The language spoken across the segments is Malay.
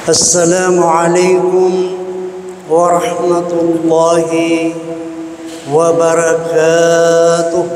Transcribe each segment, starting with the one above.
السلام عليكم ورحمة الله وبركاته.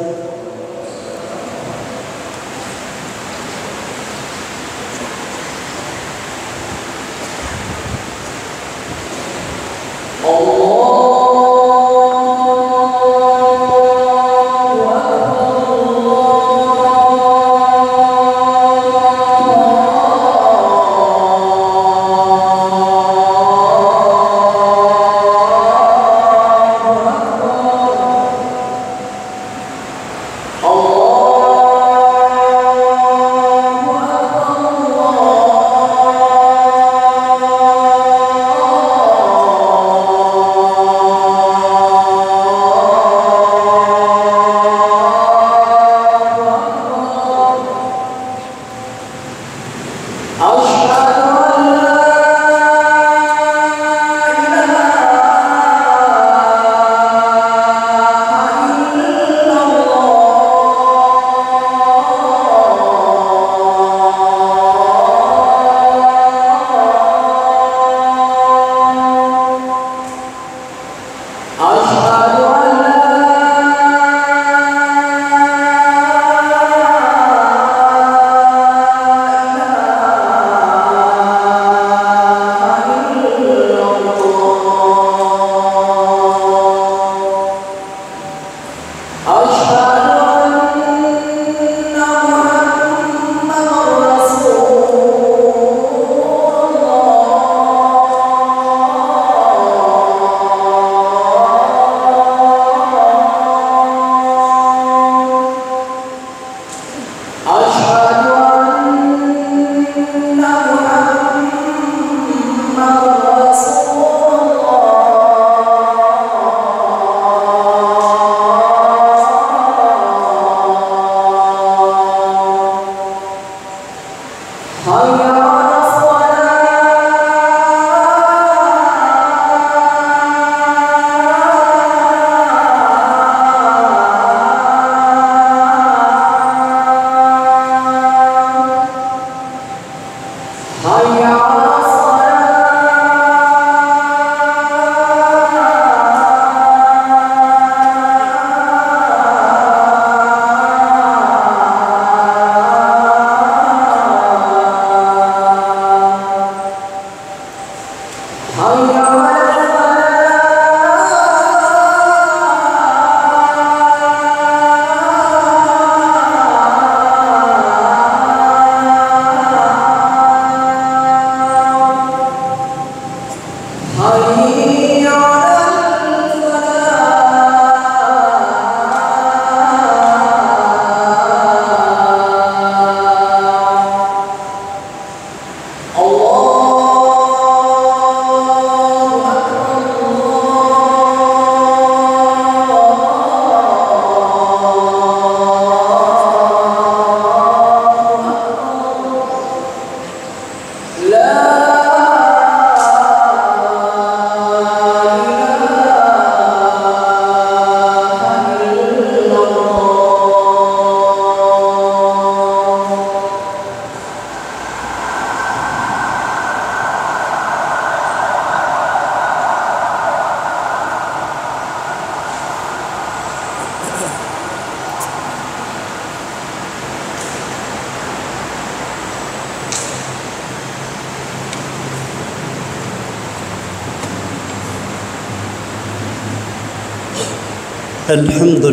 الحمد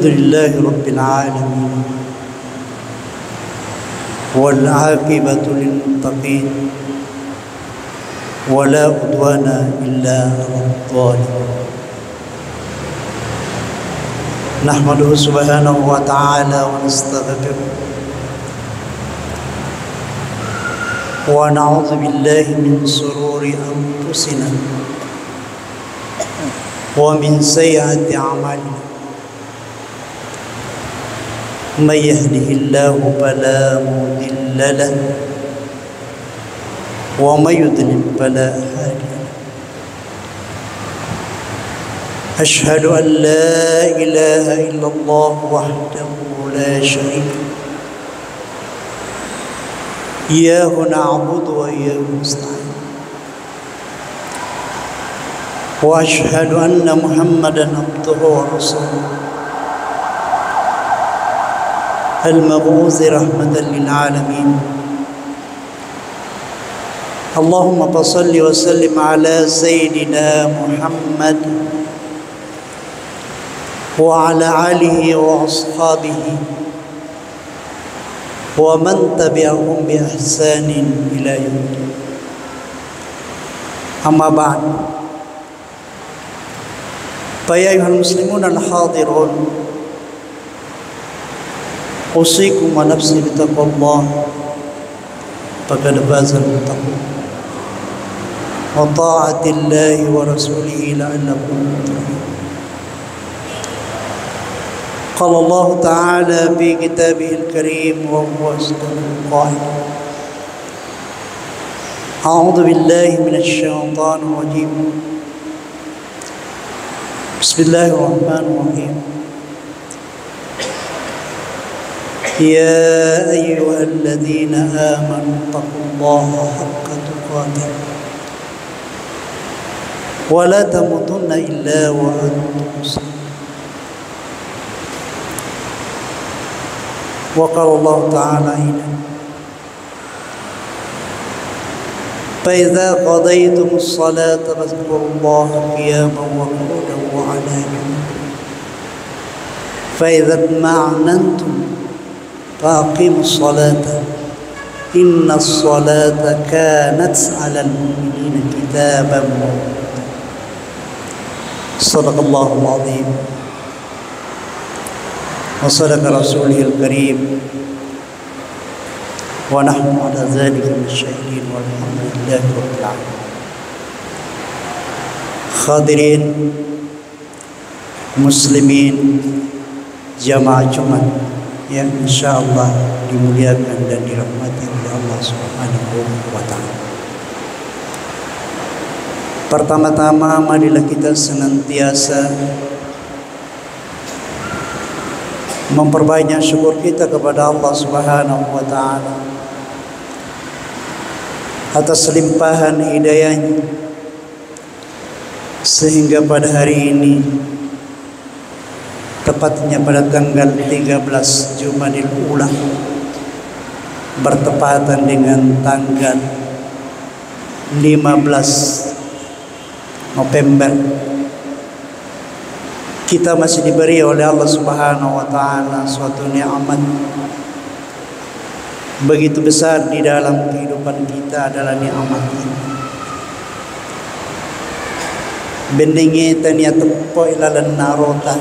لله رب العالمين، والعاقبة للمتقين، ولا عدوان إلا على الظالمين. نحمده سبحانه وتعالى ونستغفره ونعوذ بالله من شرور أنفسنا ومن سيئات أعمالنا. من يهده الله فلا مضل له ومن يضلل فلا هادي له. أشهد أن لا إله إلا الله وحده لا شريك له، إياه نعبد وإياه نستعين وأشهد أن محمدا عبده ورسوله المبعوث رحمة للعالمين اللهم صل وسلم على سيدنا محمد وعلى آله وأصحابه ومن تبعهم بإحسان إلى يوم الدين أما بعد فيا أيها المسلمون الحاضرون أوصيكم ونفسي بتقوى الله فقد فاز المتقون وطاعة الله ورسوله لعلكم تفلحون قال الله تعالى في كتابه الكريم وهو أصدق القائل أعوذ بالله من الشيطان الرجيم بسم الله الرحمن الرحيم يا أيها الذين آمنوا اتقوا الله حق تقاته ولا تموتن إلا وأنتم مسلمون وقال الله تعالى فإذا قضيتم الصلاة فاذكروا الله قياما وقعودا وعلى جنوبكم فإذا اطمأننتم فأقيموا الصلاة إن الصلاة كانت على المؤمنين كتابا موقوتا صدق الله العظيم وصدق رسوله الكريم ونحن على ذلك من الشاهدين والحمد لله رب العالمين. Hadirin muslimin jamaah Jumat yang insyaallah dimuliakan dan dirahmati oleh Allah Subhanahu wa taala. Pertama-tama marilah kita senantiasa memperbanyak syukur kita kepada Allah Subhanahu wa taala atas limpahan hidayahnya sehingga pada hari ini, tepatnya pada tanggal 13 Jumadil Ula, bertepatan dengan tanggal 15 November, kita masih diberi oleh Allah Subhanahu wa taala suatu nikmat begitu besar di dalam kehidupan kita adalah nikmat ini. Bendengi tania tepo ilalan narota.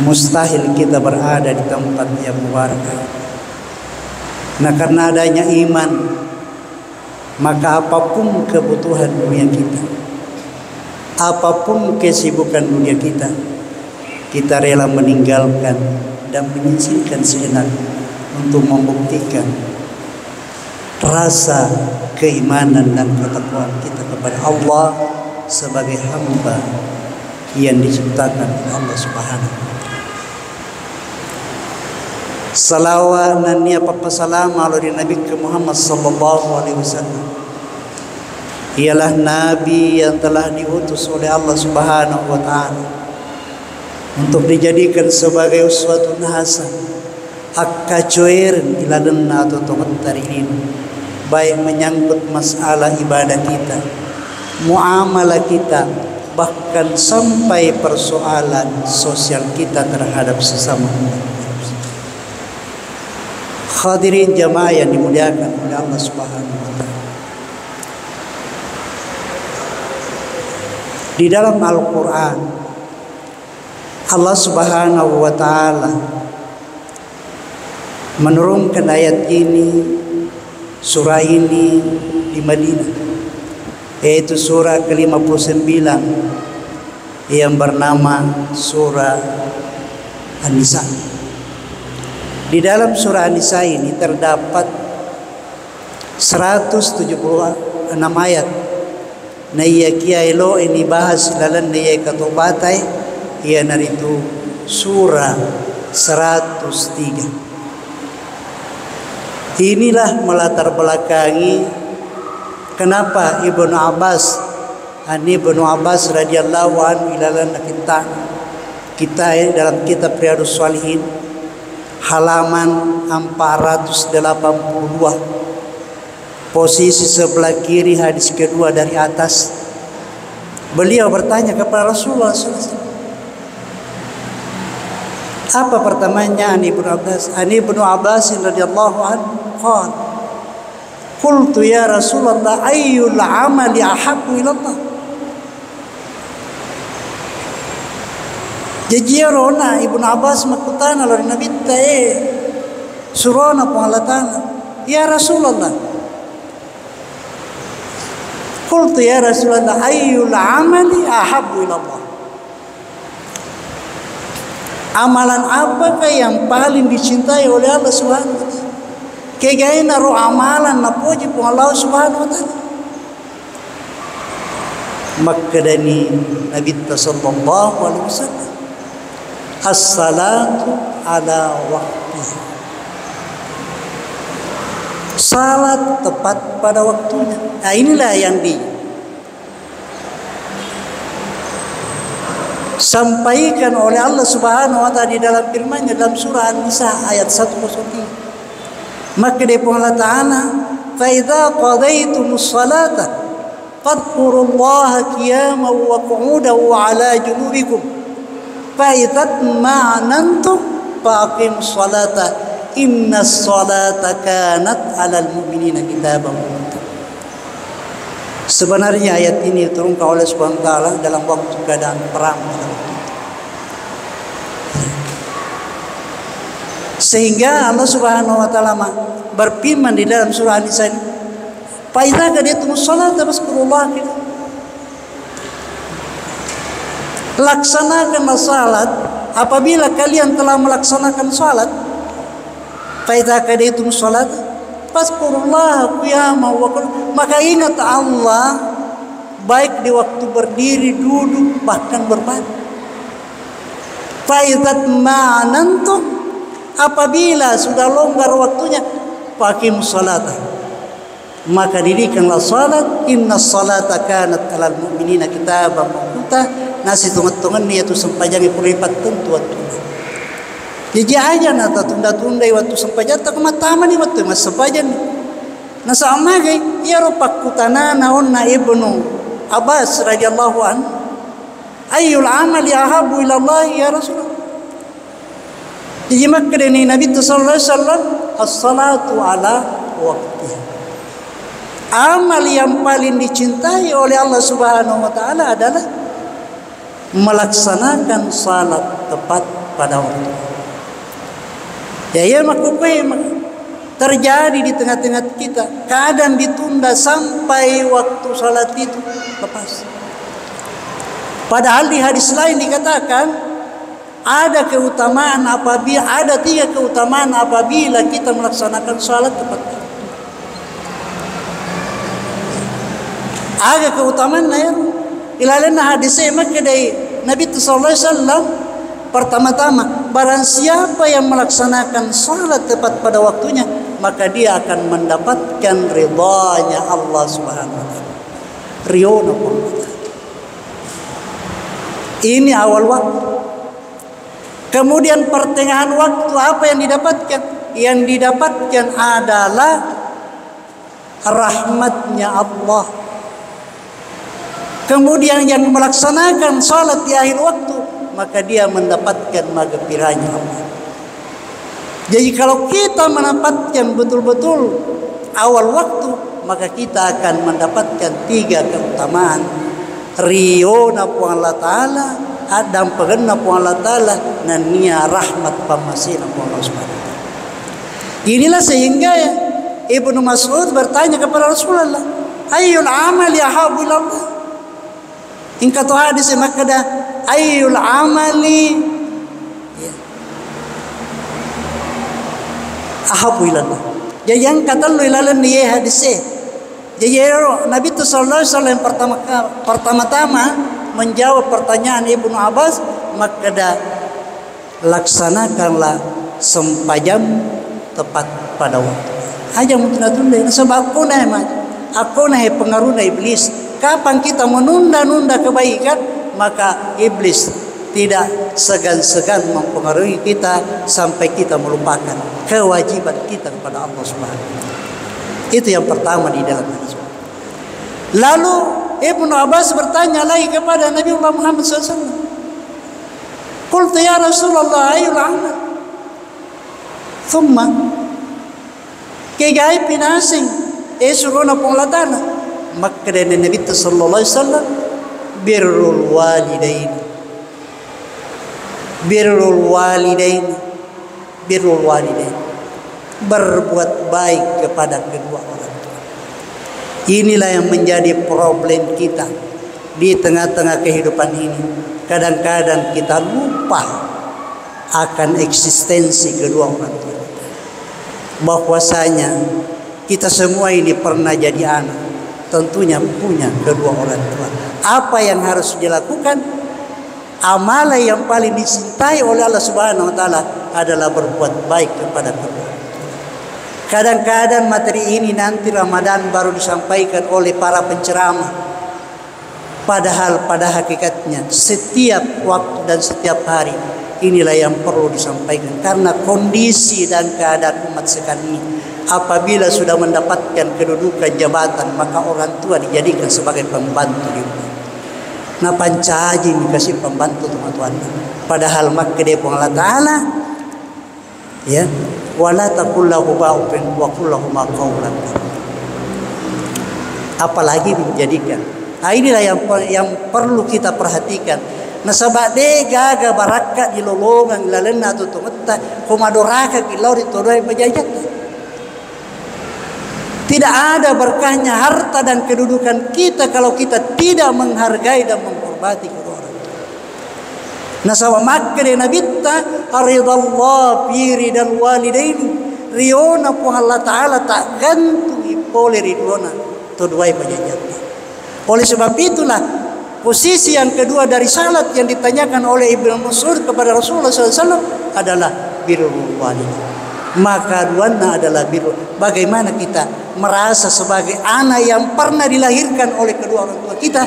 Mustahil kita berada di tempat yang mubarak. Nah, karena adanya iman, maka apapun kebutuhan dunia kita, apapun kesibukan dunia kita, kita rela meninggalkan dan menyisihkan sejenak untuk membuktikan rasa keimanan dan ketakwaan kita kepada Allah sebagai hamba yang diciptakan oleh Allah Subhanahu wa taala. Salawat dan salam ala Nabi Muhammad sallallahu alaihi wasallam. Ialah nabi yang telah diutus oleh Allah Subhanahu wa taala untuk dijadikan sebagai uswatun hasan, akacoir iladan atau tohtarin, baik menyangkut masalah ibadah kita, muamalah kita, bahkan sampai persoalan sosial kita terhadap sesama umat. Hadirin jamaah yang dimuliakan oleh Allah Subhanahu wa taala. Di dalam Al-Quran, Allah Subhanahu wa taala menurunkan ayat ini, surah ini di Madinah, yaitu surah ke-59 yang bernama surah An-Nisa. Di dalam surah An-Nisa ini terdapat 176 ayat. Naya kiai lo ini bahas dalam naya katobatai ia naritu surah 103. Inilah melatar belakangi kenapa Ibnu Abbas radhiyallahu anhu ilalan kita dalam kitab Riyadhus Shalihin halaman 482 posisi sebelah kiri hadis kedua dari atas, beliau bertanya kepada Rasulullah SAW. Apa pertamanya? Ibnu Abbas radhiyallahu anhu qala qultu ya Rasulullah ayyul amali ahabbu ila Allah. Jajirona Ibnu Abbas makutana lor Nabi tae surona pengalatana ya Rasulullah. Qultu ya Rasulullah ayyul amali ahabbu ila Allah. Amalan apakah yang paling dicintai oleh Allah Subhanahu wa taala? Kegaina ro amalan na puji pun Allah Subhanahu wa taala. Maka dari Nabi sallallahu alaihi wasallam as-salatu ala waqtiha. Salat tepat pada waktunya. Nah, inilah yang disampaikan oleh Allah Subhanahu wa taala di dalam firman-Nya dalam surah An-Nisa ayat 103. Maka dia pun Allah Ta'ala fa idza qadaytumus salata fadhkurullaha qiyaman wa qu'udan wa 'ala junubikum fa idza ma'anantum faqimus salata innas salata kanat 'alal mu'minina kitaban mawquta. Sebenarnya ayat ini diturunkan oleh Subhanahu wa taala dalam waktu keadaan perang. Sehingga Allah Subhanahu wa taala berfirman di dalam surah An-Nisa ini, "Fa idza qadaytumus salata fazkurullah." Laksanakanlah salat apabila kalian telah melaksanakan salat. Fa idza qadaytumus salata fazkurullah qiyaman wa qu'udan. Maka ingat Allah baik di waktu berdiri, duduk, bahkan berbaring. Fa idza ma'anantum, apabila sudah longgar waktunya, faqimus salata, maka dirikanlah salat. Innas salata kanat 'alal mu'minina kitaban mawquta. Nasi tungat-tungan itu sempajangi pulipat tentu waktu. Jadi aja nata tunda-tunda waktu sempajan tak matama ni waktu mas sempajan. Nasa amagai ya rupak kutana naonna Ibnu Abbas radhiyallahu anhu ayyul amali ahabbu ila Allah ya Rasulullah. Jadi maka ini Nabi sallallahu alaihi wasallam as-salatu ala waqtiha. Amal yang paling dicintai oleh Allah Subhanahu wa taala adalah melaksanakan salat tepat pada waktu. Ya maka terjadi di tengah-tengah kita keadaan ditunda sampai waktu salat itu lepas. Padahal di hadis lain dikatakan ada keutamaan apabila ada 3 keutamaan apabila kita melaksanakan salat tepat. Ada keutamaan lain. Ilalana hadis maka dari Nabi sallallahu alaihi wasallam pertama-tama barang siapa yang melaksanakan salat tepat pada waktunya maka dia akan mendapatkan ridhanya Allah Subhanahu wa taala. Riyona pun. Ini awal waktu. Kemudian pertengahan waktu apa yang didapatkan? Yang didapatkan adalah rahmatnya Allah. Kemudian yang melaksanakan salat di akhir waktu maka dia mendapatkan maghfirahnya Allah. Jadi kalau kita mendapatkan betul-betul awal waktu maka kita akan mendapatkan 3 keutamaan. Riona pu Allah Ta'ala, adam pagenna pu Allah Ta'ala, dan nia rahmat pamasina pu Allah Subhanahu wa taala. Inilah sehingga Ibnu Mas'ud bertanya kepada Rasulullah, ayyul amali ahabbu ila Allah? Ingkatu hadis makada ayyul amali ahabbu ila Allah. Jadi yang kata lu ilalan ni hadis. Jadi Nabi sallallahu alaihi wasallam pertama-tama menjawab pertanyaan Ibnu Abbas, maka laksanakanlah sempajam tepat pada waktu. Aja tunda-tunda sebab aku nah pengaruh iblis. Kapan kita menunda-nunda kebaikan, maka iblis tidak segan-segan mempengaruhi kita sampai kita melupakan kewajiban kita kepada Allah Subhanahu wa taala. Itu yang pertama di dalam hadis. Lalu Ibnu Abbas bertanya lagi kepada Nabi Muhammad SAW. Qultu ya Rasulullah ayyul amal? Thumma kegay pinasing suruna panglatana. Maka dari Nabi sallallahu alaihi wasallam birrul walidain. Birrul walidain. Birrul walidain. Berbuat baik kepada kedua orang tua. Inilah yang menjadi problem kita di tengah-tengah kehidupan ini. Kadang-kadang kita lupa akan eksistensi kedua orang tua. Bahwasanya kita semua ini pernah jadi anak, tentunya punya kedua orang tua. Apa yang harus dilakukan? Amalan yang paling dicintai oleh Allah Subhanahu wa taala adalah berbuat baik kepada kedua orang tua. Kadang-kadang materi ini nanti Ramadan baru disampaikan oleh para penceramah. Padahal pada hakikatnya setiap waktu dan setiap hari inilah yang perlu disampaikan. Karena kondisi dan keadaan umat sekarang ini, apabila sudah mendapatkan kedudukan jabatan, maka orang tua dijadikan sebagai pembantu di rumah. Nah pancaji dikasih pembantu teman-teman. Padahal maka dia Allah Ta'ala ya, wala taqul lahu ba'ufin wa qul lahu ma qawlan. Apalagi menjadikan. Nah inilah yang perlu kita perhatikan. Nasabak de gaga baraka di lolongan lalena tu tumata komadoraka kilau di todai pajajat. Tidak ada berkahnya harta dan kedudukan kita kalau kita tidak menghargai dan menghormati kedua orang tua. Nasabak maka de nabita aridallah fi ridal walidaini riona pu Allah Ta'ala tak gantung ipole ridona todai pajajat. Oleh sebab itulah posisi yang kedua dari salat yang ditanyakan oleh Ibnu Mas'ud kepada Rasulullah SAW adalah birrul walidain. Maka duana adalah birrul. Bagaimana kita merasa sebagai anak yang pernah dilahirkan oleh kedua orang tua kita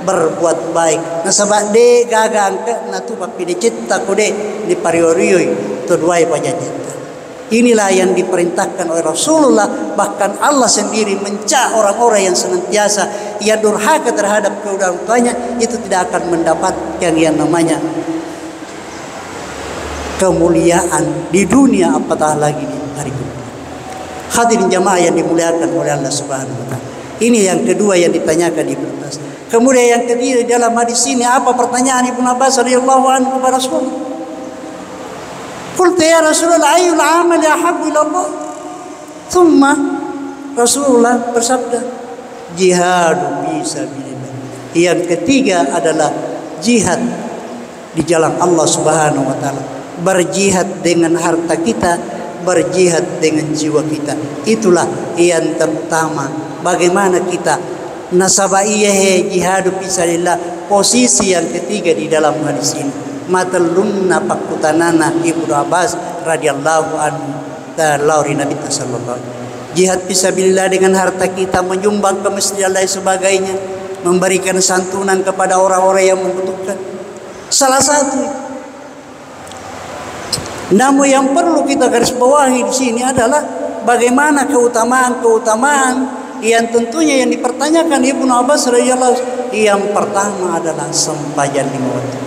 berbuat baik. Nah sebab de gaga angka natu papi de cita kode di pariorioi to duai pajajat. Inilah yang diperintahkan oleh Rasulullah. Bahkan Allah sendiri mencela orang-orang yang senantiasa ia durhaka terhadap kedua orang tuanya, itu tidak akan mendapatkan yang namanya kemuliaan di dunia apatah lagi di hari kemudian. Hadirin jamaah yang dimuliakan oleh Allah Subhanahu wa taala. Ini yang kedua yang ditanyakan Ibnu Abbas. Kemudian yang ketiga dalam hadis ini apa pertanyaan Ibnu Abbas radhiyallahu anhu kepada Rasulullah? Qultu ya Rasulullah ayyul amali ahabbu ila Allah? Thumma Rasulullah bersabda, jihadu fi sabilillah. Yang ketiga adalah jihad di jalan Allah Subhanahu wa taala. Berjihad dengan harta kita, berjihad dengan jiwa kita. Itulah yang terutama. Bagaimana kita nasabaiyahe jihadu fi sabilillah, posisi yang ketiga di dalam hadis ini. Matalunna pakutanana Ibnu Abbas radhiyallahu anhu lauri Nabi sallallahu alaihi wasallam. Jihad fisabilillah dengan harta kita, menyumbang ke masjid dan lain sebagainya, memberikan santunan kepada orang-orang yang membutuhkan. Salah satu. Namun yang perlu kita garis bawahi di sini adalah bagaimana keutamaan-keutamaan yang tentunya yang dipertanyakan Ibnu Abbas radhiyallahu anhu. Yang pertama adalah sempajan lima waktu.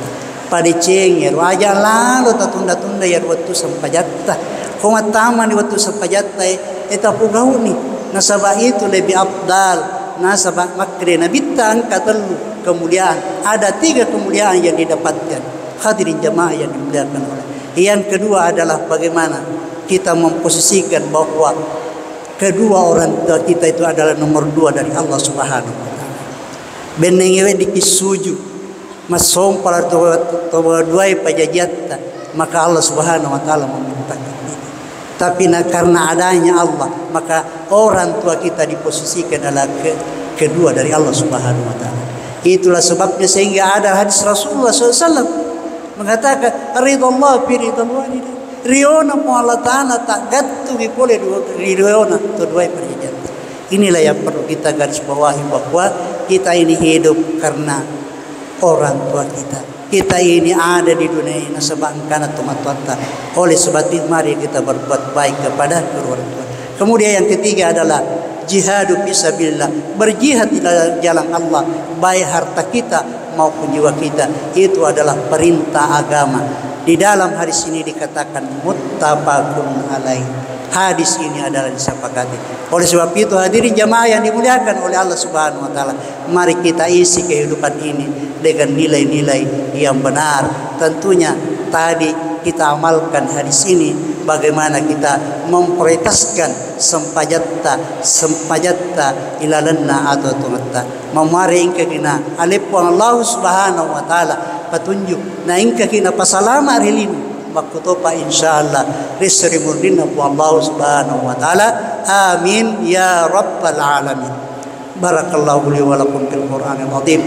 Pada cengir wajah lalu tatunda-tunda ya waktu sempajatta. Kumatama di waktu sempajatta eta pugau ni nasabah itu lebih afdal. Nasabah makre Nabi angkat telu kemuliaan. Ada 3 kemuliaan yang didapatkan. Hadirin jamaah yang dimuliakan oleh. Yang kedua adalah bagaimana kita memposisikan bahwa kedua orang tua kita itu adalah nomor 2 dari Allah Subhanahu wa taala. Benengewe dikisuju masom para dua pajajatta, maka Allah Subhanahu wa taala memerintahkan ini. Tapi karena adanya Allah, maka orang tua kita diposisikan adalah kedua dari Allah Subhanahu wa taala. Itulah sebabnya sehingga ada hadis Rasulullah SAW mengatakan ridallah fi ridal walidain. riona mo Allah Ta'ala tak gattu boleh riona tu dua perjanjian. Inilah yang perlu kita garis bawahi, bahwa kita ini hidup karena orang tua kita. Kita ini ada di dunia ini sebab karena tuan-tuan. Oleh sebab itu mari kita berbuat baik kepada kedua orang tua. Kemudian yang ketiga adalah jihadu fisabilillah, berjihad di jalan Allah, baik harta kita maupun jiwa kita. Itu adalah perintah agama. Di dalam hadis ini dikatakan muttafaqun alaih. Hadis ini adalah disepakati. Oleh sebab itu hadirin jamaah yang dimuliakan oleh Allah Subhanahu wa taala, mari kita isi kehidupan ini dengan nilai-nilai yang benar. Tentunya tadi kita amalkan hadis ini, bagaimana kita memprioritaskan sempajatta ilalanna atau tumatta. Memari ingka kina alipun Allah Subhanahu wa taala petunjuk na ingka kina pasalama rilin makutopa insyaallah risri murdina Allah Subhanahu wa taala. Amin ya rabbal alamin. Barakallahu li wa lakum fil Qur'anil azim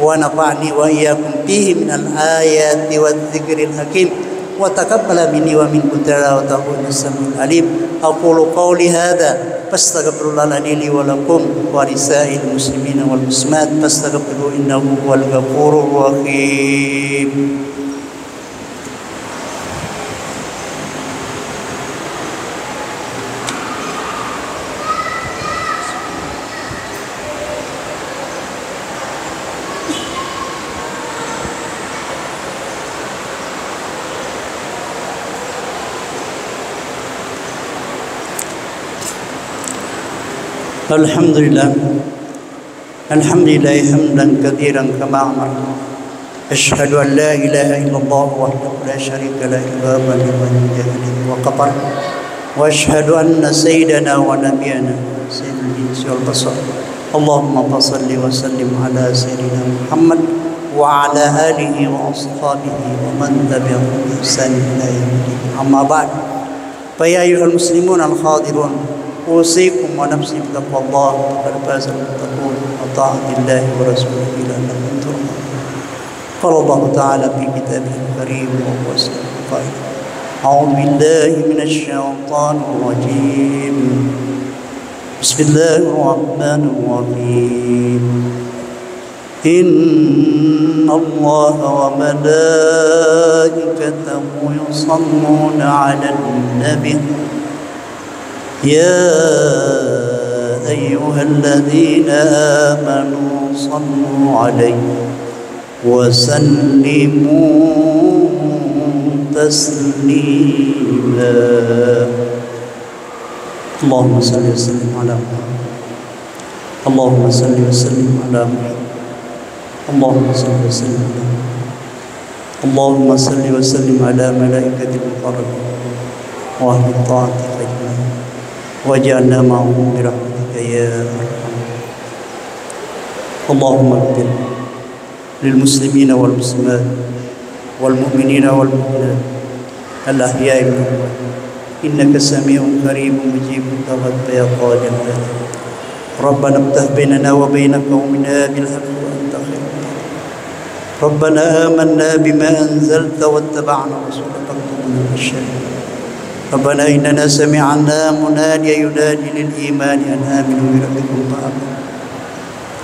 wa nafa'ni wa iyyakum fihi minal ayati wadh-dhikril hakim wa taqabbala minni wa minkum tilawatahu as-sami'ul alim. Aqulu qawli hadha fastaghfirullah li wa lakum wa lisa'il muslimina wal muslimat fastaghfiruhu innahu huwal ghafurur rahim. Alhamdulillah hamdan katsiran kama amar. Asyhadu an la ilaha illallah wahdahu la syarika lahu liman jahili wa qafar. Wa asyhadu anna sayyidana wa nabiyyana sayyidul insi wal basar. Allahumma salli wa sallim ala sayyidina Muhammad wa ala alihi wa ashabihi wa man tabi'ahum bi ihsan ila yaumil din. Amma ba'd. Fa ya ayyuhal muslimun al hadirun, أوصيكم ونفسي بتقوى الله فقد فاز المتقون وطاعة الله ورسوله لعلهم ترحمون. قال الله تعالى في كتابه الكريم وهو أصدق القائل: أعوذ بالله من الشيطان الرجيم بسم الله الرحمن الرحيم إن الله وملائكته يصلون على النبي يا أيها الذين آمنوا صلوا عليه وسلموا تسليما. اللهم صل وسلم على محمد. اللهم صل وسلم على محمد. اللهم صل وسلم على محمد. اللهم صل وسلم على ملائكة المقربين وأهل الطاعة أجمعين واجعلنا معهم برحمتك يا أرحم. اللهم اغفر للمسلمين والمسلمات والمؤمنين والمؤمنات الأحياء منهم إنك سميع قريب مجيب الدعوات يا قادر. ربنا افتح بيننا وبين قومنا بالحق وأنت خير. ربنا آمنا بما أنزلت واتبعنا رسولك فاكتبنا مع الشاهدين. ربنا إننا سمعنا مناديا ينادي للإيمان أن آمنوا بربكم فآمنوا.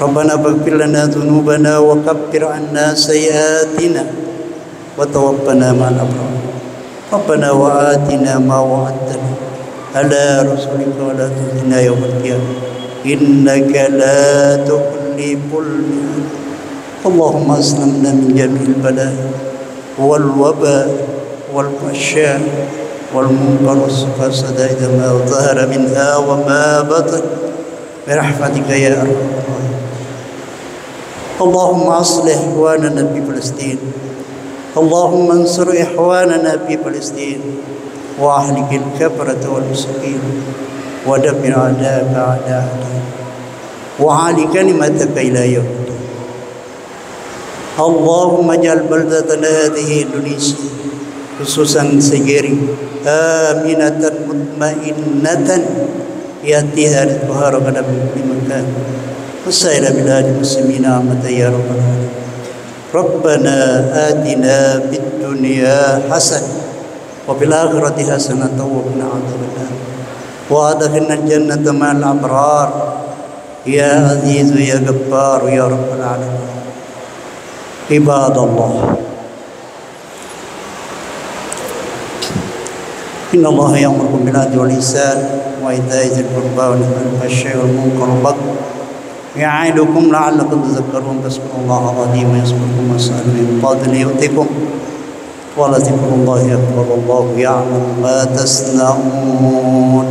ربنا فاغفر لنا ذنوبنا وكفر عنا سيئاتنا وتوفنا مع الأبرار. ربنا وآتنا ما وعدتنا على رسولك ولا تخزنا يوم القيامة إنك لا تخلف الميعاد. اللهم أسلمنا من جميع البلاء والوباء والفحشاء والمنكر والفساد ما ظهر منها وما بطن برحمتك يا أرحم الراحمين. اللهم أصلح إخواننا في فلسطين. اللهم انصر إخواننا في فلسطين وأهلك الكفرة والمسكين ودمر أعداءك أعداء الدين وعلي كلمتك إلى يوم الدين. اللهم اجعل بلدتنا هذه إندونيسيا خصوصا سجيري آمنة مطمئنة يأتيها رزقها رغدا من كل مكان وسائر بلاد المسلمين عامة يا رب العالمين. ربنا آتنا في الدنيا حسنة وفي الآخرة حسنة وقنا عذاب النار وأدخلنا الجنة مع الأبرار يا عزيز يا جبار يا رب العالمين. عباد الله، إن الله يأمركم بالعدل والإحسان وإيتاء ذي القربى والنهي عن الفحشاء والمنكر والبغي يعظكم لعلكم تذكرون. فاذكروا الله العظيم يذكركم واسألوه من فضله يؤتكم ولذكر الله أكبر والله يعلم ما تصنعون.